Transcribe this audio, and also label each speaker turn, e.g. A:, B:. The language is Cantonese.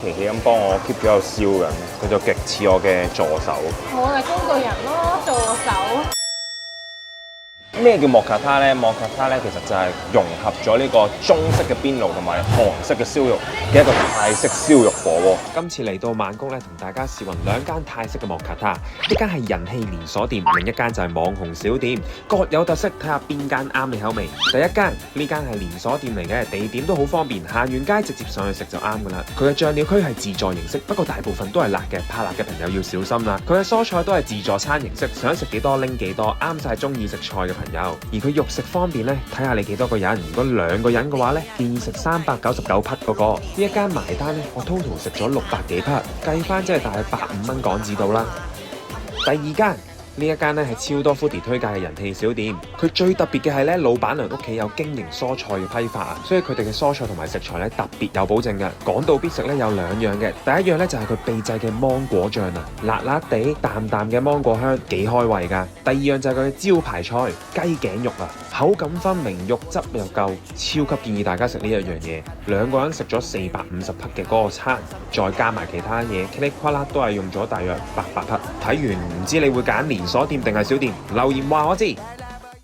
A: 琪琪咁幫我 keep 咗有燒緊，佢就極似我嘅助手。
B: 我係工具人咯，助手。
A: 咩叫莫卡他咧？莫卡他咧其實就係融合咗呢個中式嘅邊爐同埋韓式嘅燒肉嘅一個泰式燒肉火鍋。
C: 今次嚟到曼谷咧，同大家試勻兩間泰式嘅莫卡他，一間係人氣連鎖店，另一間就係網紅小店，各有特色，睇下邊間啱你口味。第一間呢間係連鎖店嚟嘅，地點都好方便，行完街直接上去食就啱噶啦。佢嘅醬料區係自助形式，不過大部分都係辣嘅，怕辣嘅朋友要小心啦。佢嘅蔬菜都係自助餐形式，想食幾多拎幾多，啱晒中意食菜嘅朋友。而佢肉食方面咧，睇下你幾多個人。如果2個人嘅話咧，建議食399匹嗰個。呢一間埋單咧，我 total 食咗600幾匹，計翻即係大約150蚊港紙到啦。第二間。呢一間咧係超多 foodie 推介嘅人氣小店，佢最特別嘅係咧，老闆娘屋企有經營蔬菜嘅批發啊，所以佢哋嘅蔬菜同埋食材咧特別有保證嘅。講到必食咧有2樣嘅，第一樣咧就係佢秘製嘅芒果醬啊，辣辣地淡淡嘅芒果香，幾開胃㗎。第二樣就係佢嘅招牌菜雞頸肉啊，口感分明，肉汁又夠，超級建議大家食呢一樣嘢。2個人食咗450匹嘅嗰個餐，再加埋其他嘢，噼里啪啦都係用咗大約800匹。睇完唔知你會揀連鎖店定係小店？留言話我知。